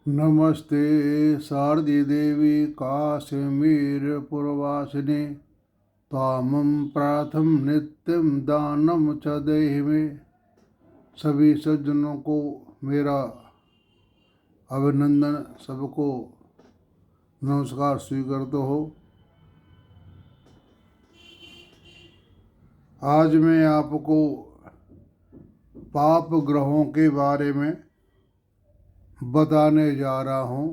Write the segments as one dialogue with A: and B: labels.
A: नमस्ते शारदे देवी काश्मीरपुरवासिनी त्वामं प्रार्थम नित्यं दानं च देहि मे। सभी सज्जनों को मेरा अभिनंदन, सबको नमस्कार स्वीकार तो हो। आज मैं आपको पाप ग्रहों के बारे में बताने जा रहा हूँ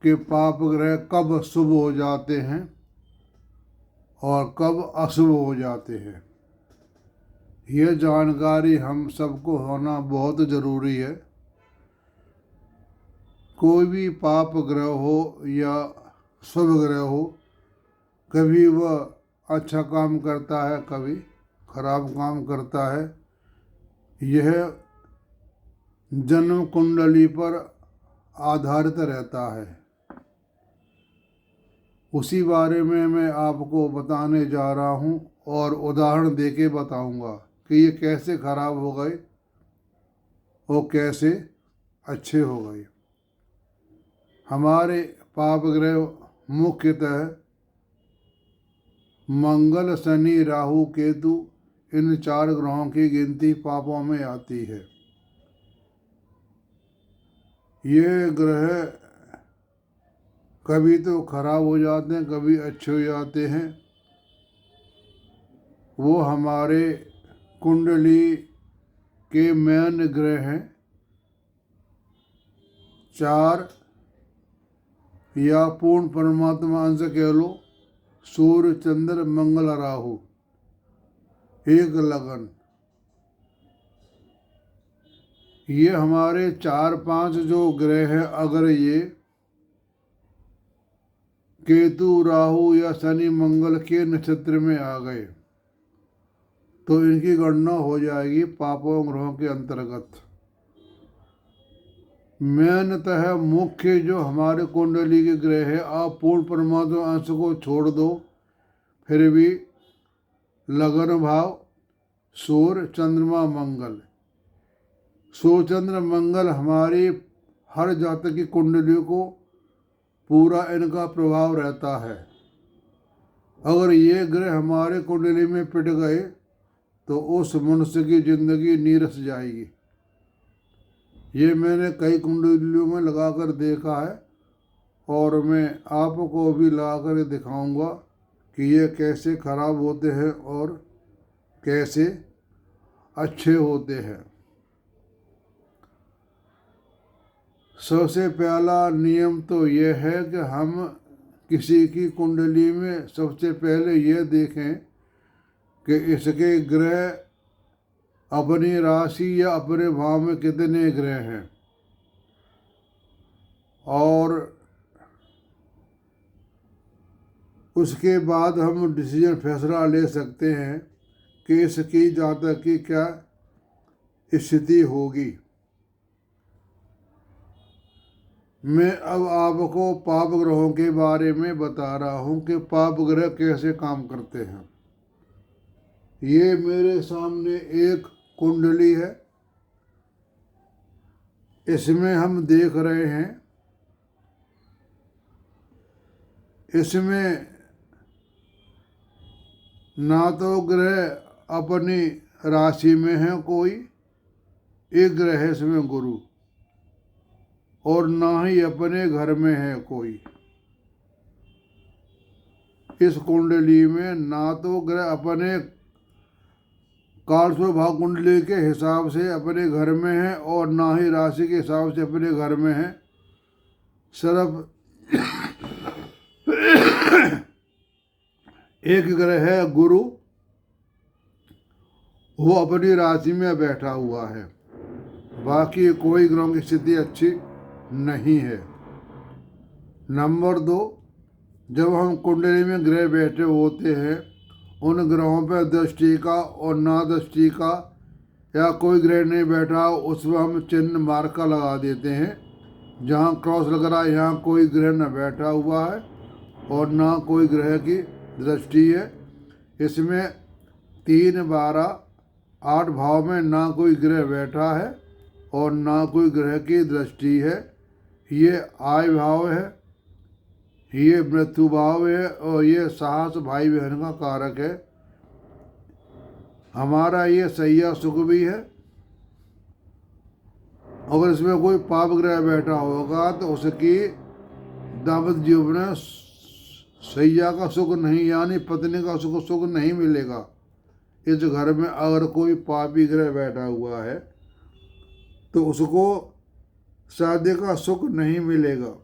A: कि पाप ग्रह कब शुभ हो जाते हैं और कब अशुभ हो जाते हैं। यह जानकारी हम सबको होना बहुत ज़रूरी है। कोई भी पाप ग्रह हो या शुभ ग्रह हो, कभी वह अच्छा काम करता है, कभी खराब काम करता है। यह जन्म कुंडली पर आधारित रहता है। उसी बारे में मैं आपको बताने जा रहा हूँ और उदाहरण देके बताऊँगा कि ये कैसे खराब हो गए और कैसे अच्छे हो गए। हमारे पाप ग्रह मुख्यतः मंगल, शनि, राहु, केतु, इन 4 ग्रहों की गिनती पापों में आती है। ये ग्रह कभी तो खराब हो जाते हैं, कभी अच्छे हो जाते हैं। वो हमारे कुंडली के मेन ग्रह हैं। 4 या पूर्ण परमात्मा अंश कह लो, सूर्य, चंद्र, मंगल, राहु, एक लगन। ये हमारे 4-5 जो ग्रह हैं, अगर ये केतु, राहु या शनि, मंगल के नक्षत्र में आ गए तो इनकी गणना हो जाएगी पापों ग्रहों के अंतर्गत। मेनतः मुख्य जो हमारे कुंडली के ग्रह है, आप पूर्ण परमात्मा अंश को छोड़ दो, फिर भी लगन भाव सूर्य, चंद्रमा, मंगल। सूर्य, चंद्र, मंगल हमारी हर जातक की कुंडली को पूरा इनका प्रभाव रहता है। अगर ये ग्रह हमारे कुंडली में पिट गए तो उस मनुष्य की जिंदगी नीरस जाएगी। ये मैंने कई कुंडलियों में लगाकर देखा है और मैं आपको भी लगाकर दिखाऊंगा कि ये कैसे खराब होते हैं और कैसे अच्छे होते हैं। सबसे पहला नियम तो यह है कि हम किसी की कुंडली में सबसे पहले यह देखें कि इसके ग्रह अपनी राशि या अपने भाव में कितने ग्रह हैं, और उसके बाद हम डिसीजन फैसला ले सकते हैं कि इसकी जातक की क्या स्थिति होगी। मैं अब आपको पाप ग्रहों के बारे में बता रहा हूँ कि पाप ग्रह कैसे काम करते हैं। ये मेरे सामने एक कुंडली है। इसमें हम देख रहे हैं, इसमें ना तो ग्रह अपनी राशि में है कोई, एक ग्रह है इसमें गुरु, और ना ही अपने घर में है कोई। इस कुंडली में ना तो ग्रह अपने काल भाव कुंडली के हिसाब से अपने घर में है और ना ही राशि के हिसाब से अपने घर में है। सिर्फ एक ग्रह है गुरु, वो अपनी राशि में बैठा हुआ है। बाकी कोई ग्रहों की स्थिति अच्छी नहीं है। नंबर 2, जब हम कुंडली में ग्रह बैठे होते हैं, उन ग्रहों पर दृष्टि का और ना दृष्टि का या कोई ग्रह नहीं बैठा उस पर हम चिन्ह मार्क का लगा देते हैं। जहाँ क्रॉस लग रहा है यहाँ कोई ग्रह न बैठा हुआ है और ना कोई ग्रह की दृष्टि है। इसमें 3, 12, 8 भाव में ना कोई ग्रह बैठा है और ना कोई ग्रह की दृष्टि है। ये आय भाव है, ये मृत्यु भाव है, और ये साहस भाई बहन का कारक है। हमारा ये सैया सुख भी है। अगर इसमें कोई पाप ग्रह बैठा होगा तो उसकी दाम्पत्य जीवन में सैया का सुख नहीं, यानी पत्नी का सुख नहीं मिलेगा। इस घर में अगर कोई पापी ग्रह बैठा हुआ है तो उसको शादी का सुख नहीं मिलेगा।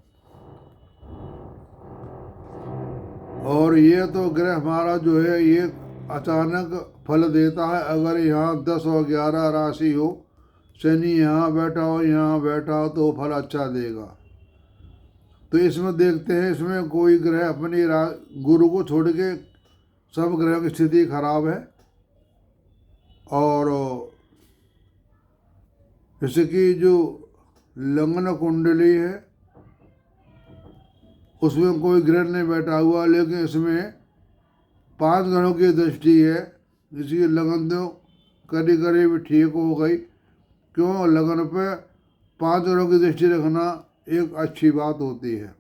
A: और ये तो ग्रह हमारा जो है ये अचानक फल देता है। अगर यहाँ 10 और 11 राशि हो, शनि यहाँ बैठा हो, यहाँ बैठा हो, तो फल अच्छा देगा। तो इसमें देखते हैं, इसमें कोई ग्रह अपनी गुरु को छोड़ के सब ग्रहों की स्थिति खराब है। और इसकी जो लग्न कुंडली है उसमें कोई ग्रह नहीं बैठा हुआ, लेकिन इसमें 5 ग्रहों की दृष्टि है। इसकी लगन तो करीब करीब ठीक हो गई। क्यों? लगन पे 5 ग्रहों की दृष्टि रखना एक अच्छी बात होती है।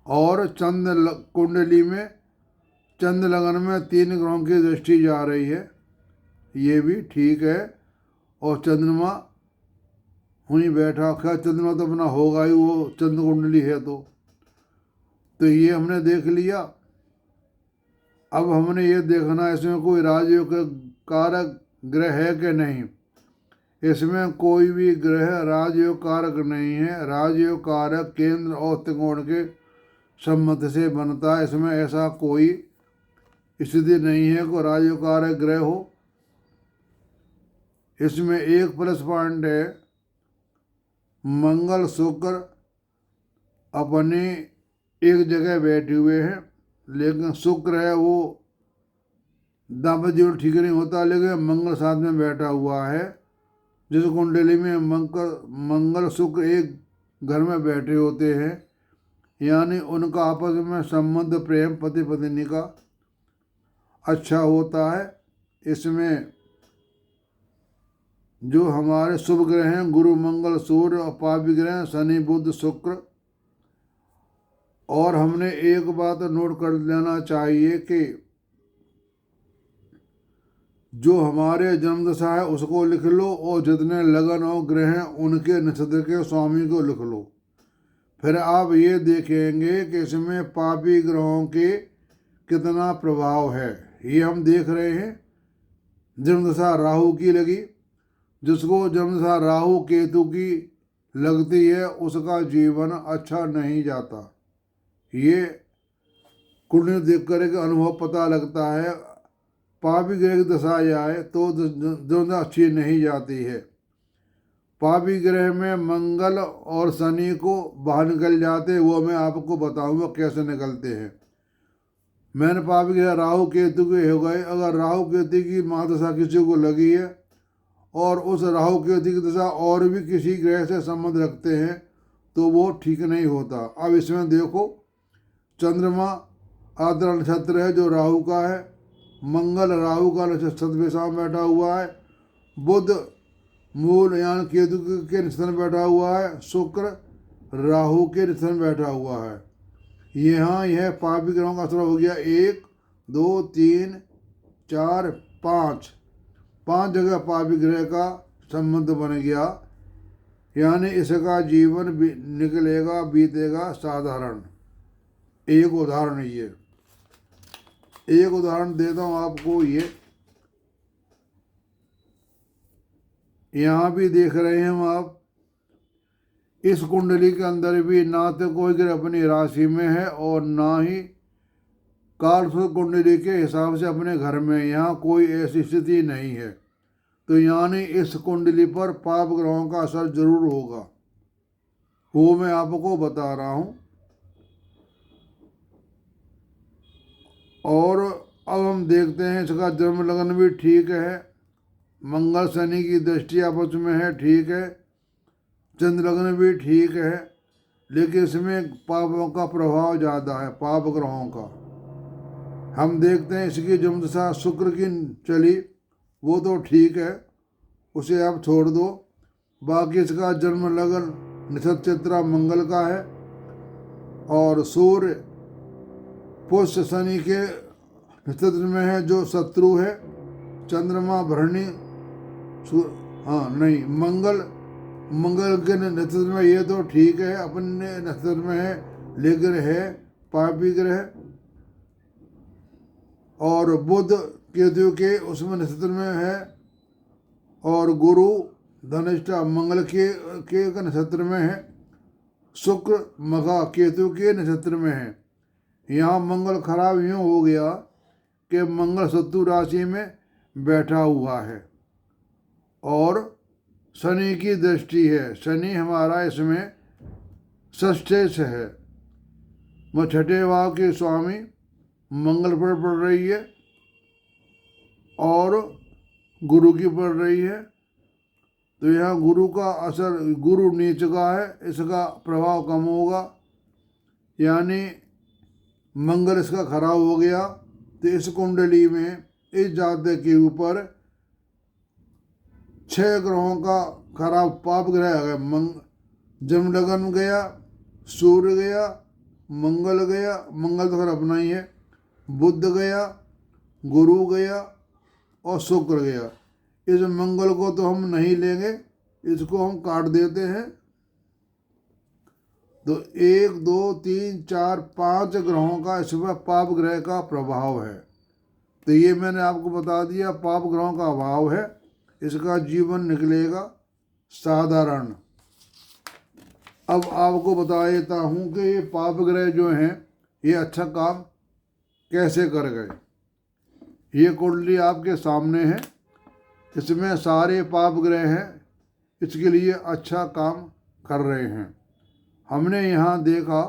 A: और कुंडली में चंद्र लगन में 3 ग्रहों की दृष्टि जा रही है, ये भी ठीक है। और चंद्रमा वहीं बैठा, खैर चंद्रमा तो अपना होगा ही, वो चंद्र कुंडली है। तो ये हमने देख लिया। अब हमने ये देखना इसमें कोई राजयोग कारक ग्रह है कि नहीं। इसमें कोई भी ग्रह राजयोग कारक नहीं है। राजयोग कारक केंद्र और त्रिकोण के सम्मत से बनता है। इसमें ऐसा कोई स्थिति नहीं है कि राजयोग कारक ग्रह हो। इसमें एक प्लस पॉइंट है, मंगल शुक्र अपने एक जगह बैठे हुए हैं, लेकिन शुक्र है वो दाम्पत्य जीवन ठीक नहीं होता, लेकिन मंगल साथ में बैठा हुआ है। जिस कुंडली में मंगल शुक्र एक घर में बैठे होते हैं, यानी उनका आपस में संबंध प्रेम पति पत्नी का अच्छा होता है। इसमें जो हमारे शुभ ग्रह हैं गुरु मंगल सूर्य, और पापी ग्रह शनि बुध शुक्र। और हमने एक बात नोट कर लेना चाहिए कि जो हमारे जन्मदशा है उसको लिख लो, और जितने लगन और ग्रह हैं उनके नक्षत्र के स्वामी को लिख लो। फिर आप ये देखेंगे कि इसमें पापी ग्रहों के कितना प्रभाव है। ये हम देख रहे हैं। जन्मदशा राहु की लगी, जिसको जन्मदशा राहु केतु की लगती है उसका जीवन अच्छा नहीं जाता। ये कुंडली देख कर के अनुभव पता लगता है। पापी ग्रह की दशा आए तो जन्मदशा अच्छी नहीं जाती है। पापी ग्रह में मंगल और शनि को बाहर निकल जाते, वो मैं आपको बताऊंगा कैसे निकलते हैं। मैंने पापी ग्रह राहु केतु के हो गए। अगर राहु केतु की महादशा किसी को लगी है और उस राहु केतु की दशा और भी किसी ग्रह से संबंध रखते हैं तो वो ठीक नहीं होता। अब इसमें देखो, चंद्रमा आद्रा नक्षत्र है जो राहु का है, मंगल राहु का नक्षत्र में बैठा हुआ है, बुध मूल यानी केतु के नक्षत्र में बैठा हुआ है, शुक्र राहु के नक्षत्र में बैठा हुआ है। यहाँ यह पापी ग्रहों का असर हो गया 1 2 3 4 5 जगह पापी ग्रह का संबंध बन गया, यानी इसका जीवन निकलेगा बीतेगा साधारण। एक उदाहरण ये, एक उदाहरण देता हूँ आपको। ये यहाँ भी देख रहे हैं हम, आप इस कुंडली के अंदर भी ना तो कोई ग्रह अपनी राशि में है और ना ही कालपुरुष कुंडली के हिसाब से अपने घर में, यहाँ कोई ऐसी स्थिति नहीं है। तो यानी इस कुंडली पर पाप ग्रहों का असर जरूर होगा, वो मैं आपको बता रहा हूँ। और अब हम देखते हैं, इसका जन्म लगन भी ठीक है, मंगल शनि की दृष्टि आपस में है, ठीक है, चंद्र लगन भी ठीक है, लेकिन इसमें पापों का प्रभाव ज़्यादा है, पाप ग्रहों का। हम देखते हैं इसकी जन्मदशा शुक्र की चली, वो तो ठीक है, उसे आप छोड़ दो। बाकी इसका जन्म लगन नक्षत्र मंगल का है, और सूर्य पुष्य शनि के नक्षत्र में है जो शत्रु है। चंद्रमा भरणी नहीं, मंगल के नक्षत्र में ये तो ठीक है, अपने नक्षत्र में है, लेकिन है पापी ग्रह। और बुध केतु के उसमें नक्षत्र में है, और गुरु धनिष्ठा मंगल के नक्षत्र में है। शुक्र मघा केतु के नक्षत्र में है। यहाँ मंगल खराब यूँ हो गया कि मंगल शत्रु राशि में बैठा हुआ है और शनि की दृष्टि है। शनि हमारा इसमें षष्ठेश है, वह छठे भाव के स्वामी मंगल पर पड़ रही है और गुरु की पड़ रही है। तो यहाँ गुरु का असर, गुरु नीच का है, इसका प्रभाव कम होगा, यानी मंगल इसका खराब हो गया। तो इस कुंडली में इस जातक के ऊपर 6 ग्रहों का खराब पाप ग्रह आ गया। जम लगन गया, सूर्य गया, मंगल गया, मंगल तो खैर अपना ही है, बुध गया, गुरु गया और शुक्र गया। इस मंगल को तो हम नहीं लेंगे, इसको हम काट देते हैं। तो 1 2 3 4 5 ग्रहों का इसमें पाप ग्रह का प्रभाव है। तो ये मैंने आपको बता दिया, पाप ग्रहों का अभाव है, इसका जीवन निकलेगा साधारण। अब आपको बता देता हूँ कि ये पाप ग्रह जो हैं ये अच्छा काम कैसे कर गए। ये कुंडली आपके सामने है, इसमें सारे पाप ग्रह हैं, इसके लिए अच्छा काम कर रहे हैं। हमने यहाँ देखा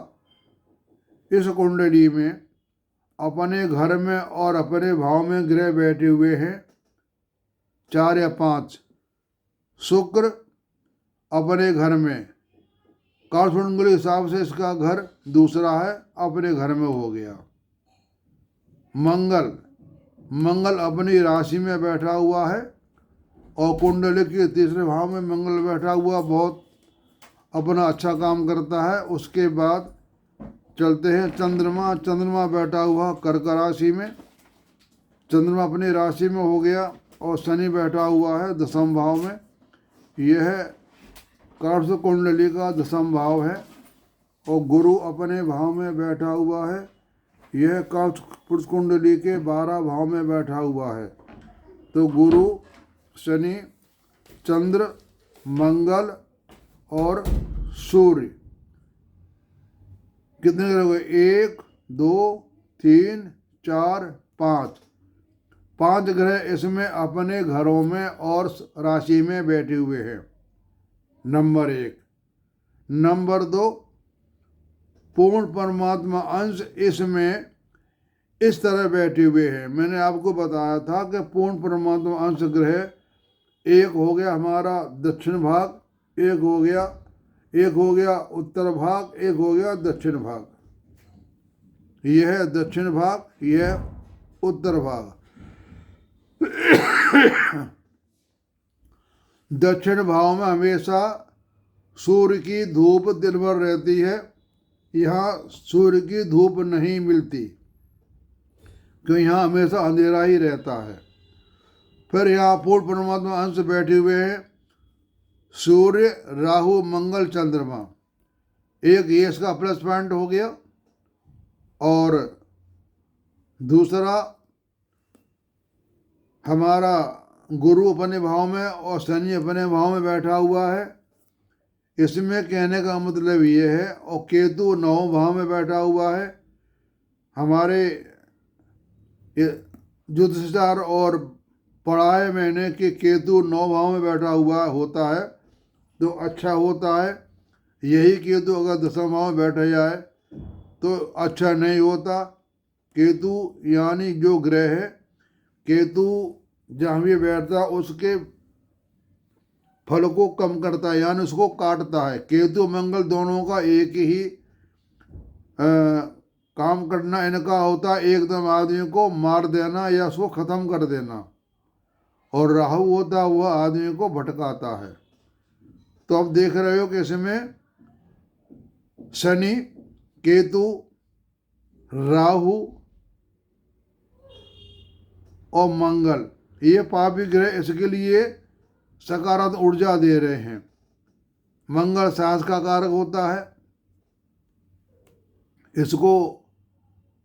A: इस कुंडली में अपने घर में और अपने भाव में ग्रह बैठे हुए हैं 4 या 5। शुक्र अपने घर में, कालकुंडली के हिसाब से इसका घर दूसरा है, अपने घर में हो गया। मंगल अपनी राशि में बैठा हुआ है और कुंडली के तीसरे भाव में मंगल बैठा हुआ बहुत अपना अच्छा काम करता है। उसके बाद चलते हैं चंद्रमा बैठा हुआ कर्क राशि में, चंद्रमा अपनी राशि में हो गया, और शनि बैठा हुआ है 10वें भाव में। यह कार्य कुंडली का 10वां भाव है, और गुरु अपने भाव में बैठा हुआ है, यह पुरुष कुंडली के 12 भाव में बैठा हुआ है। तो गुरु, शनि, चंद्र, मंगल और सूर्य कितने ग्रह हुए? 1 2 3 4 5 5 ग्रह इसमें अपने घरों में और राशि में बैठे हुए हैं। नंबर 1। नंबर 2, पूर्ण परमात्मा अंश इसमें इस तरह बैठे हुए हैं। मैंने आपको बताया था कि पूर्ण परमात्मा अंश ग्रह एक हो गया हमारा दक्षिण भाग, एक हो गया उत्तर भाग, एक हो गया दक्षिण भाग। यह है दक्षिण भाग, यह उत्तर भाग। दक्षिण भाव में हमेशा सूर्य की धूप दिन भर रहती है, यहाँ सूर्य की धूप नहीं मिलती, क्योंकि यहाँ हमेशा अंधेरा ही रहता है। फिर यहाँ पूर्ण परमात्मा अंश बैठे हुए हैं सूर्य, राहु, मंगल, चंद्रमा। एक ये इसका प्लस पॉइंट हो गया, और दूसरा हमारा गुरु अपने भाव में और शनि अपने भाव में बैठा हुआ है। इसमें कहने का मतलब ये है, और केतु 9वें भाव में बैठा हुआ है। हमारे ज्योतिषाचार और पढ़ाए मैंने कि केतु 9 भाव में बैठा हुआ होता है तो अच्छा होता है। यही केतु अगर 10वें भाव में बैठ जाए तो अच्छा नहीं होता। केतु यानी जो ग्रह है, केतु जहाँ भी बैठता है उसके फल को कम करता है, यानी उसको काटता है। केतु मंगल दोनों का एक ही काम करना इनका होता है, एकदम आदमी को मार देना या उसको ख़त्म कर देना। और राहु होता है वह आदमी को भटकाता है। तो अब देख रहे हो कि इसमें शनि, केतु, राहु और मंगल, ये पापी ग्रह इसके लिए सकारात्मक ऊर्जा दे रहे हैं। मंगल साहस का कारक होता है, इसको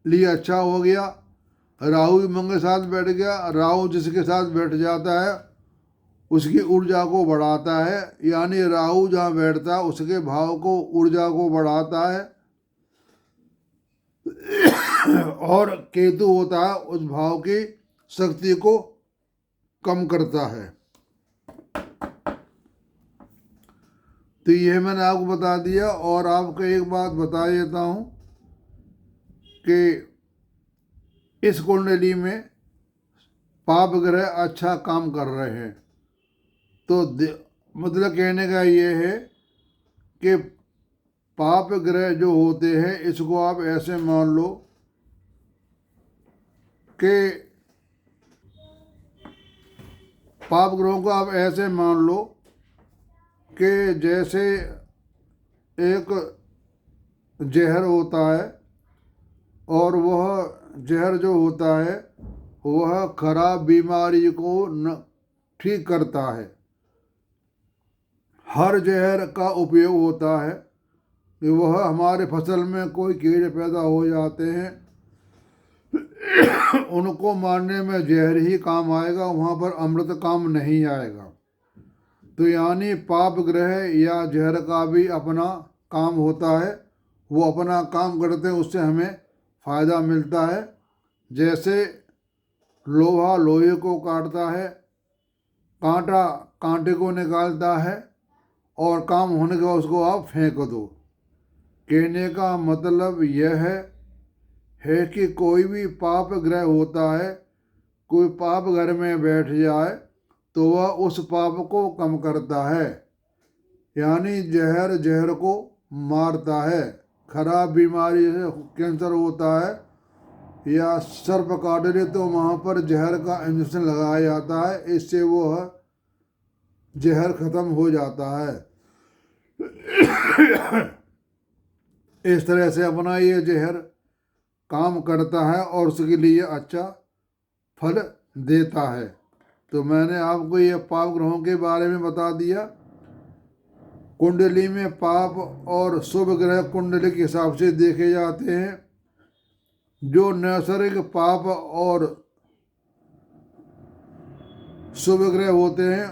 A: लिए अच्छा हो गया। राहु भी मंगल के साथ बैठ गया, राहु जिसके साथ बैठ जाता है उसकी ऊर्जा को बढ़ाता है, यानी राहु जहाँ बैठता है उसके भाव को, ऊर्जा को बढ़ाता है। और केतु होता है उस भाव की शक्ति को कम करता है। तो यह मैंने आपको बता दिया। और आपको एक बात बता देता हूँ कि इस कुंडली में पाप ग्रह अच्छा काम कर रहे हैं। तो मतलब कहने का ये है कि पाप ग्रह जो होते हैं इसको आप ऐसे मान लो कि पाप ग्रहों को आप ऐसे मान लो कि जैसे एक जहर होता है, और वह जहर जो होता है वह खराब बीमारी को ठीक करता है। हर जहर का उपयोग होता है कि वह हमारे फसल में कोई कीड़े पैदा हो जाते हैं उनको मारने में जहर ही काम आएगा, वहाँ पर अमृत काम नहीं आएगा। तो यानी पाप ग्रह या जहर का भी अपना काम होता है, वो अपना काम करते हैं, उससे हमें फ़ायदा मिलता है। जैसे लोहा लोहे को काटता है, कांटा कांटे को निकालता है, और काम होने के बाद उसको आप फेंक दो। कहने का मतलब यह है कि कोई भी पाप ग्रह होता है, कोई पाप घर में बैठ जाए तो वह उस पाप को कम करता है, यानी जहर को मारता है। खराब बीमारी से कैंसर होता है या सर्प काट ले तो वहाँ पर जहर का इंजेक्शन लगाया जाता है, इससे वो जहर खत्म हो जाता है। इस तरह से अपना ये जहर काम करता है और उसके लिए अच्छा फल देता है। तो मैंने आपको ये पाप ग्रहों के बारे में बता दिया। कुंडली में पाप और शुभ ग्रह कुंडली के हिसाब से देखे जाते हैं। जो नैसर्गिक पाप और शुभ ग्रह होते हैं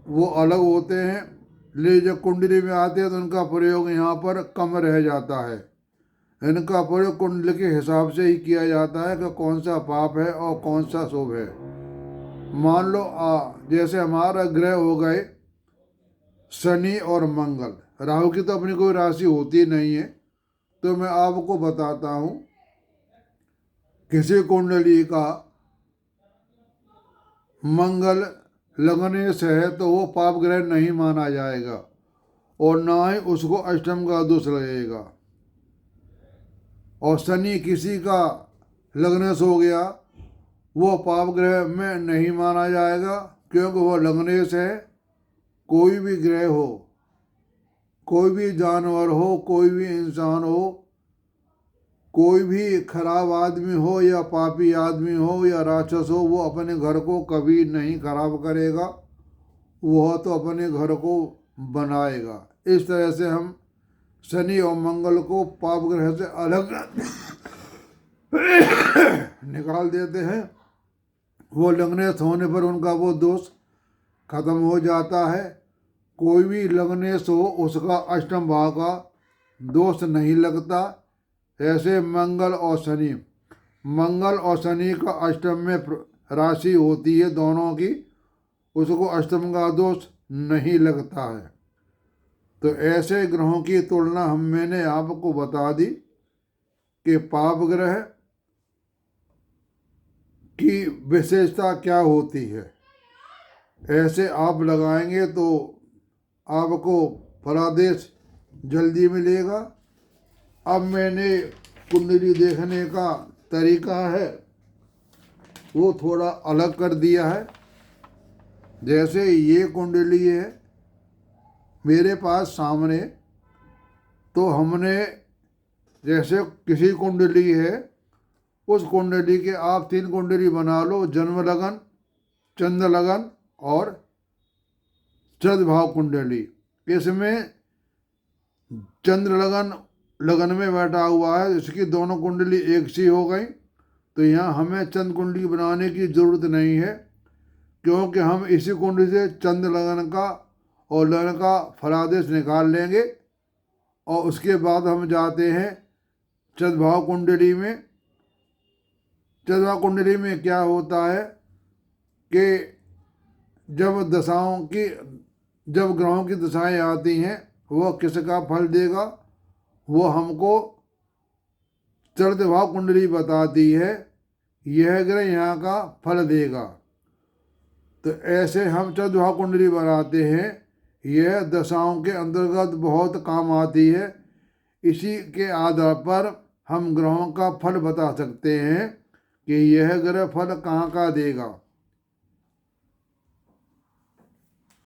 A: वो अलग होते हैं, लेकिन जब कुंडली में आते हैं तो उनका प्रयोग यहाँ पर कम रह जाता है। इनका प्रयोग कुंडली के हिसाब से ही किया जाता है कि कौन सा पाप है और कौन सा शुभ है। मान लो जैसे हमारा ग्रह हो गए शनि और मंगल, राहु की तो अपनी कोई राशि होती नहीं है, तो मैं आपको बताता हूँ किसी कुंडली का मंगल लगने से है तो वो पाप ग्रह नहीं माना जाएगा और ना ही उसको अष्टम का दोष लगेगा। और शनि किसी का लगने से हो गया वो पाप ग्रह में नहीं माना जाएगा, क्योंकि वह लगने से है। कोई भी ग्रह हो, कोई भी जानवर हो, कोई भी इंसान हो, कोई भी खराब आदमी हो या पापी आदमी हो या राक्षस हो, वो अपने घर को कभी नहीं खराब करेगा, वह तो अपने घर को बनाएगा। इस तरह से हम शनि और मंगल को पाप ग्रह से अलग निकाल देते हैं। वो लगने से होने पर उनका वो दोष खत्म हो जाता है। कोई भी लगने से हो उसका अष्टम भाव का दोष नहीं लगता। ऐसे मंगल और शनि का अष्टम में राशि होती है दोनों की, उसको अष्टम का दोष नहीं लगता है। तो ऐसे ग्रहों की तुलना मैंने आपको बता दी कि पाप ग्रह की विशेषता क्या होती है। ऐसे आप लगाएंगे तो आपको फलादेश जल्दी मिलेगा। अब मैंने कुंडली देखने का तरीका है वो थोड़ा अलग कर दिया है। जैसे ये कुंडली है मेरे पास सामने, तो हमने जैसे किसी कुंडली है, उस कुंडली के आप 3 कुंडली बना लो, जन्म लगन, चंद्र लगन और सद्भाव कुंडली। इसमें चंद्र लगन में बैठा हुआ है, इसकी दोनों कुंडली एक सी हो गई, तो यहाँ हमें चंद्र कुंडली बनाने की ज़रूरत नहीं है, क्योंकि हम इसी कुंडली से चंद्र लगन का और लगन का फलादेश निकाल लेंगे। और उसके बाद हम जाते हैं सद्भाव कुंडली में। सद्भाव कुंडली में क्या होता है कि जब ग्रहों की दशाएं आती हैं, वह किसका फल देगा, वो हमको सद्भाव कुंडली बताती है, यह ग्रह यहाँ का फल देगा। तो ऐसे हम सद्भाव कुंडली बनाते हैं, यह दशाओं के अंतर्गत बहुत काम आती है। इसी के आधार पर हम ग्रहों का फल बता सकते हैं कि यह ग्रह फल कहाँ का देगा।